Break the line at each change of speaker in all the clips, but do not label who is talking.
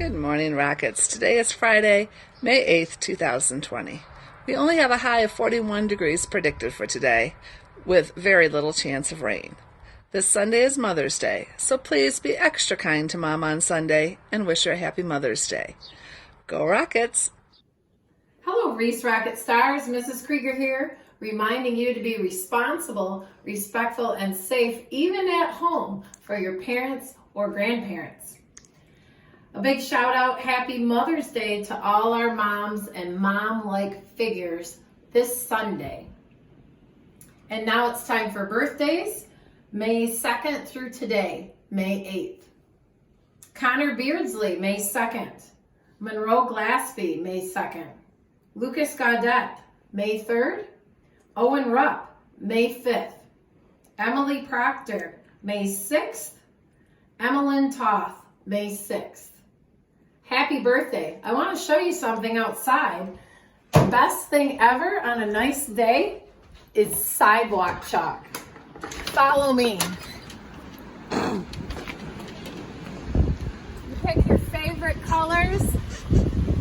Good morning, Rockets. Today is Friday, May 8th, 2020. We only have a high of 41 degrees predicted for today, with very little chance of rain. This Sunday is Mother's Day, so please be extra kind to Mom on Sunday and wish her a happy Mother's Day. Go Rockets!
Hello, Reese Rocket Stars. Mrs. Krieger here, reminding you to be responsible, respectful, and safe even at home for your parents or grandparents. A big shout out, happy Mother's Day to all our moms and mom-like figures this Sunday. And now it's time for birthdays, May 2nd through today, May 8th. Connor Beardsley, May 2nd. Monroe Glaspie, May 2nd. Lucas Gaudette, May 3rd. Owen Rupp, May 5th. Emily Proctor, May 6th. Emmeline Toth, May 6th. Happy birthday. I want to show you something outside. The best thing ever on a nice day is sidewalk chalk. Follow me. You pick your favorite colors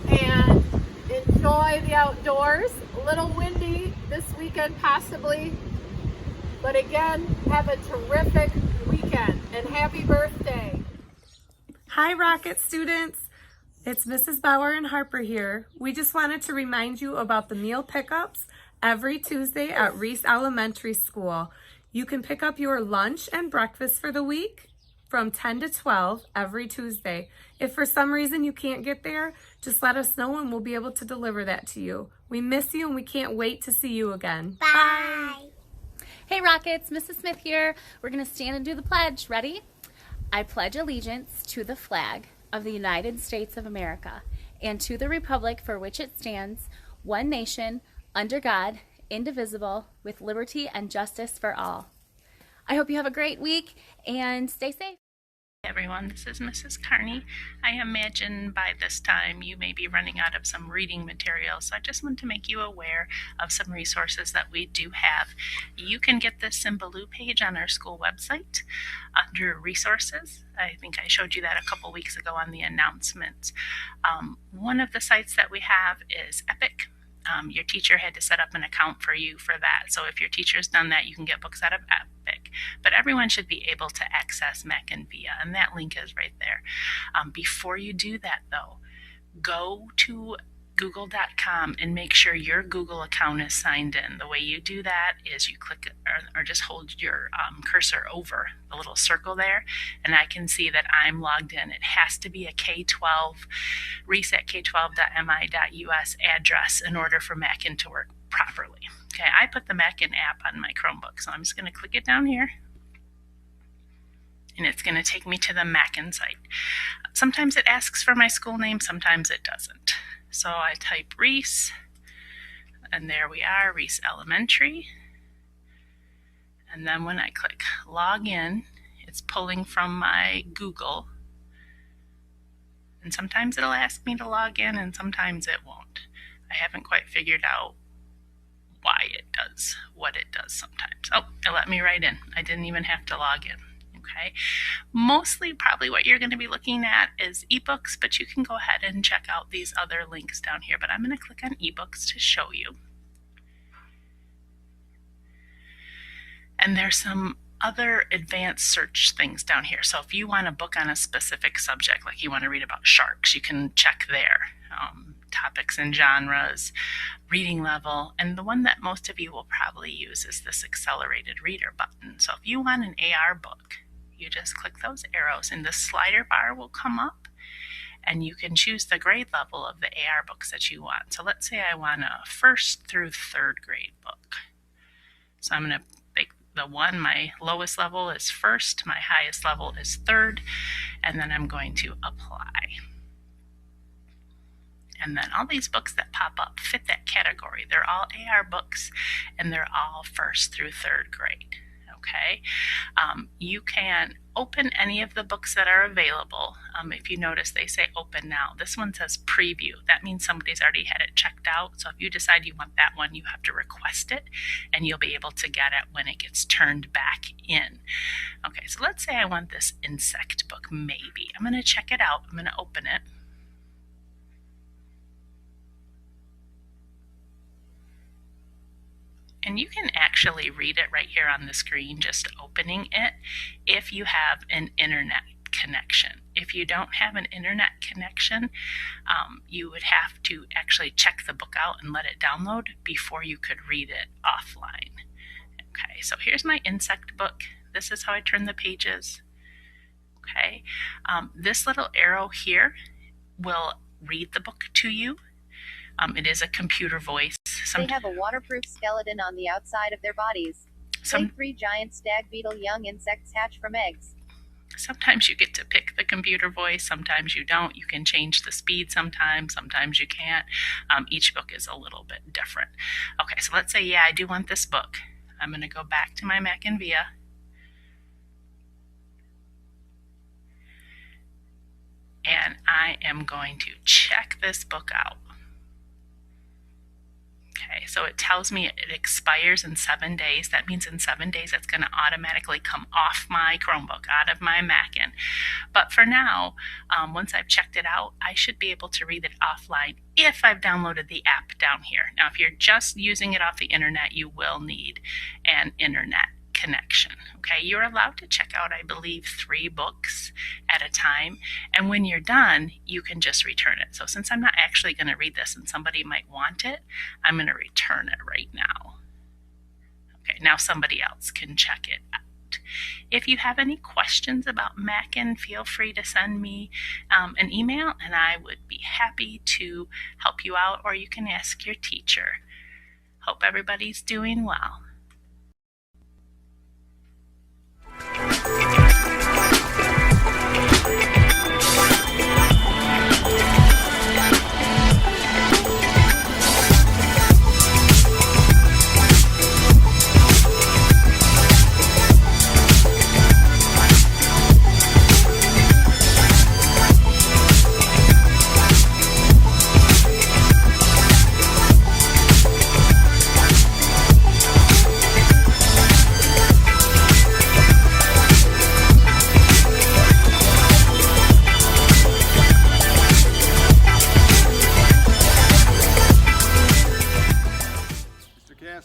and enjoy the outdoors. A little windy this weekend possibly, but again, have a terrific weekend and happy birthday.
Hi Rocket students, it's Mrs. Bauer and Harper here. We just wanted to remind you about the meal pickups every Tuesday at Reese Elementary School. You can pick up your lunch and breakfast for the week from 10 to 12 every Tuesday. If for some reason you can't get there, just let us know and we'll be able to deliver that to you. We miss you and we can't wait to see you again.
Bye. Hey Rockets, Mrs. Smith here. We're going to stand and do the pledge. Ready? I pledge allegiance to the flag of the United States of America and to the republic for which it stands, one nation, under God, indivisible, with liberty and justice for all. I hope you have a great week and stay safe.
Hey everyone, this is Mrs. Carney. I imagine by this time you may be running out of some reading material, so I just want to make you aware of some resources that we do have. You can get this Symbaloo page on our school website under resources. I think I showed you that a couple weeks ago on the announcements. One of the sites that we have is Epic. Your teacher had to set up an account for you for that. So if your teacher's done that, you can get books out of Epic. But everyone should be able to access Mac and Via, and that link is right there. Before you do that, though, go to google.com and make sure your Google account is signed in. The way you do that is you click or just hold your cursor over the little circle there, and I can see that I'm logged in. It has to be a K-12, Reese at k12.mi.us address in order for Mackin to work properly. Okay, I put the Mackin app on my Chromebook, so I'm just going to click it down here, and it's going to take me to the Mackin site. Sometimes it asks for my school name, sometimes it doesn't. So I type Reese, and there we are, Reese Elementary. And then when I click log in, it's pulling from my Google. And sometimes it'll ask me to log in, and sometimes it won't. I haven't quite figured out why it does what it does sometimes. Oh, it let me right in. I didn't even have to log in. Okay. Mostly probably what you're going to be looking at is ebooks, but you can go ahead and check out these other links down here. But I'm going to click on ebooks to show you. And there's some other advanced search things down here. So if you want a book on a specific subject, like you want to read about sharks, you can check there. Topics and genres, reading level, and the one that most of you will probably use is this accelerated reader button. So if you want an AR book, you just click those arrows and the slider bar will come up and you can choose the grade level of the AR books that you want. So let's say I want a 1st through 3rd grade book. So I'm going to pick the one, my lowest level is 1st, my highest level is 3rd, and then I'm going to apply. And then all these books that pop up fit that category. They're all AR books and they're all 1st through 3rd grade. Okay, you can open any of the books that are available. If you notice, they say open now. This one says preview. That means somebody's already had it checked out. So if you decide you want that one, you have to request it and you'll be able to get it when it gets turned back in. Okay, so let's say I want this insect book, maybe. I'm going to check it out. I'm going to open it. And you can actually read it right here on the screen, just opening it, if you have an internet connection. If you don't have an internet connection, you would have to actually check the book out and let it download before you could read it offline. Okay, so here's my insect book. This is how I turn the pages. Okay, this little arrow here will read the book to you. It is a computer voice.
They have a waterproof skeleton on the outside of their bodies. Say 3 giant stag beetle young insects hatch from eggs.
Sometimes you get to pick the computer voice, sometimes you don't. You can change the speed sometimes you can't. Each book is a little bit different. Okay, so let's say, yeah, I do want this book. I'm going to go back to my Mac and Via. And I am going to check this book out. Okay, so it tells me it expires in 7 days. That means in 7 days it's going to automatically come off my Chromebook, out of my Mackin. But for now, once I've checked it out, I should be able to read it offline if I've downloaded the app down here. Now, if you're just using it off the internet, you will need an internet connection. Okay, you're allowed to check out, I believe, 3 books at a time, and when you're done, you can just return it. So since I'm not actually going to read this and somebody might want it, I'm going to return it right now. Okay, now somebody else can check it out. If you have any questions about Mackin, feel free to send me an email, and I would be happy to help you out, or you can ask your teacher. Hope everybody's doing well.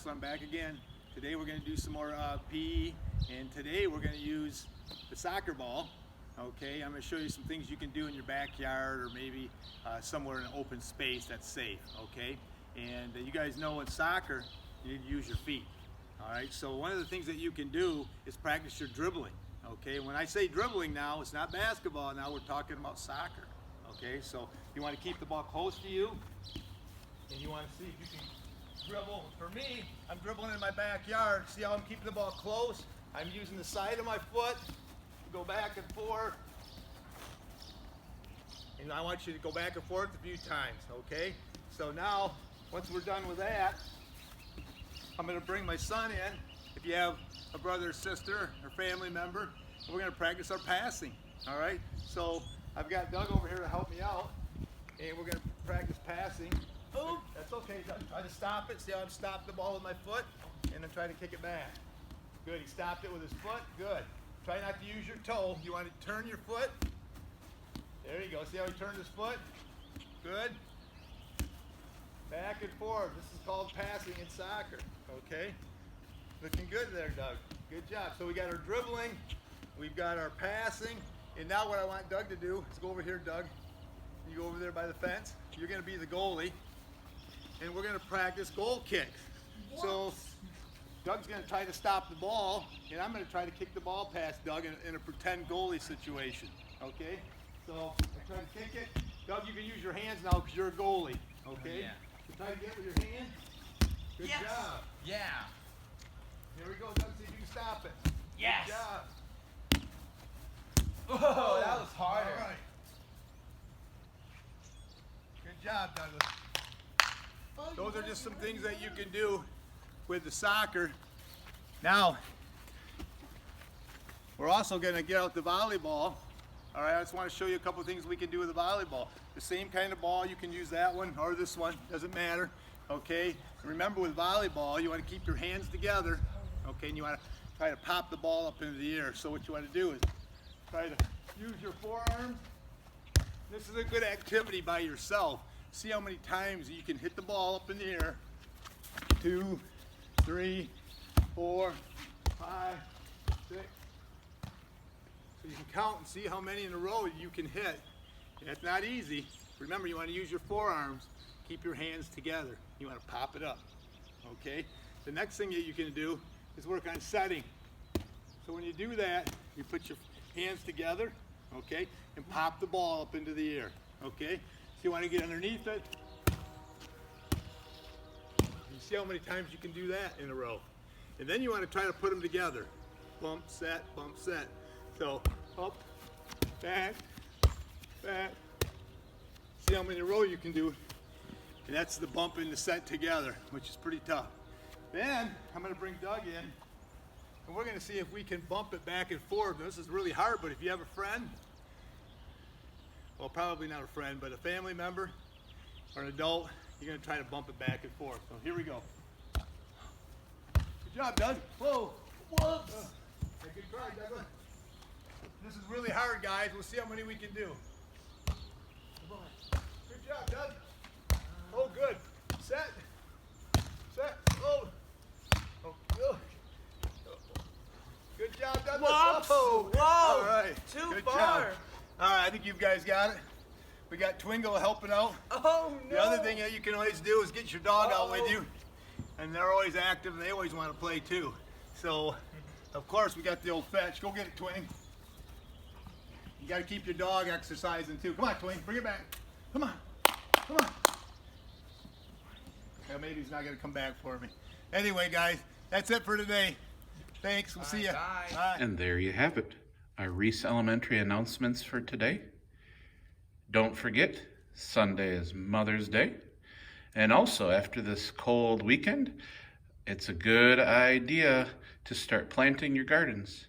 I'm back again. Today we're going to do some more PE, and today we're going to use the soccer ball. Okay, I'm going to show you some things you can do in your backyard or maybe somewhere in an open space that's safe. Okay, and you guys know in soccer you need to use your feet. All right, so one of the things that you can do is practice your dribbling. Okay, when I say dribbling now, it's not basketball. Now we're talking about soccer. Okay, so you want to keep the ball close to you, and you want to see if you can dribble. For me, I'm dribbling in my backyard. See how I'm keeping the ball close? I'm using the side of my foot to go back and forth. And I want you to go back and forth a few times, okay? So now, once we're done with that, I'm going to bring my son in. If you have a brother or sister or family member, we're going to practice our passing, all right? So I've got Doug over here to help me out, and we're going to practice passing. Oh, that's okay. Try to stop it. See how I'm stopping the ball with my foot, and then try to kick it back. Good. He stopped it with his foot. Good. Try not to use your toe. You want to turn your foot. There you go. See how he turned his foot? Good. Back and forth. This is called passing in soccer. Okay. Looking good there, Doug. Good job. So we got our dribbling. We've got our passing. And now what I want Doug to do is go over here, Doug. You go over there by the fence. You're going to be the goalie. And we're going to practice goal kicks. So Doug's going to try to stop the ball, and I'm going to try to kick the ball past Doug in a pretend goalie situation. Okay? So I try to kick it. Doug, you can use your hands now because you're a goalie. Okay?
Yeah.
So try to get it with your hand. Good job.
Yeah.
Here we go, Doug. See if you can stop it.
Yes.
Good job.
Oh, that was harder.
All right. Good job, Douglas. Those are just some things that you can do with the soccer. Now, we're also going to get out the volleyball. All right, I just want to show you a couple of things we can do with the volleyball. The same kind of ball, you can use that one or this one, doesn't matter. Okay, remember with volleyball, you want to keep your hands together. Okay, and you want to try to pop the ball up into the air. So what you want to do is try to use your forearms. This is a good activity by yourself. See how many times you can hit the ball up in the air. 2, 3, 4, 5, 6. So you can count and see how many in a row you can hit. That's not easy. Remember, you want to use your forearms. Keep your hands together. You want to pop it up. Okay? The next thing that you can do is work on setting. So when you do that, you put your hands together, okay, and pop the ball up into the air. Okay? So you want to get underneath it. You see how many times you can do that in a row. And then you want to try to put them together. Bump, set, bump, set. So up, back, back. See how many in a row you can do. And that's the bump and the set together, which is pretty tough. Then I'm going to bring Doug in, and we're going to see if we can bump it back and forth. This is really hard, but if you have a friend, well, probably not a friend, but a family member or an adult, you're going to try to bump it back and forth. So here we go. Good job, Doug. Whoa. Whoops. Hey, good try, Doug. This is really hard, guys. We'll see how many we can do. Come on. Good job, Doug. Oh, good. Set. Set. Oh. Oh, good. Good job, Doug.
Whoa. Whoa.
All right.
Too
Good
far.
job. All right, I think you guys got it. We got Twingo helping out.
Oh, no.
The other thing that you can always do is get your dog out with you. And they're always active, and they always want to play, too. So, of course, we got the old fetch. Go get it, Twing. You got to keep your dog exercising, too. Come on, Twing. Bring it back. Come on. Come on. Yeah, maybe he's not going to come back for me. Anyway, guys, that's it for today. Thanks. We'll see you.
Bye.
Bye.
And there you have it, our Reese Elementary announcements for today. Don't forget, Sunday is Mother's Day. And also, after this cold weekend, it's a good idea to start planting your gardens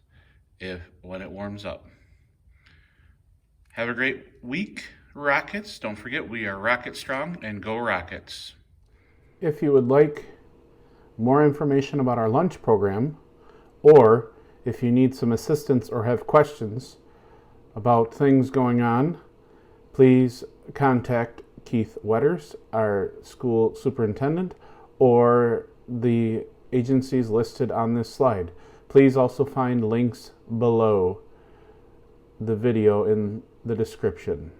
when it warms up. Have a great week, Rockets. Don't forget, we are Rocket Strong, and go Rockets.
If you would like more information about our lunch program, or if you need some assistance or have questions about things going on, please contact Keith Wetters, our school superintendent, or the agencies listed on this slide. Please also find links below the video in the description.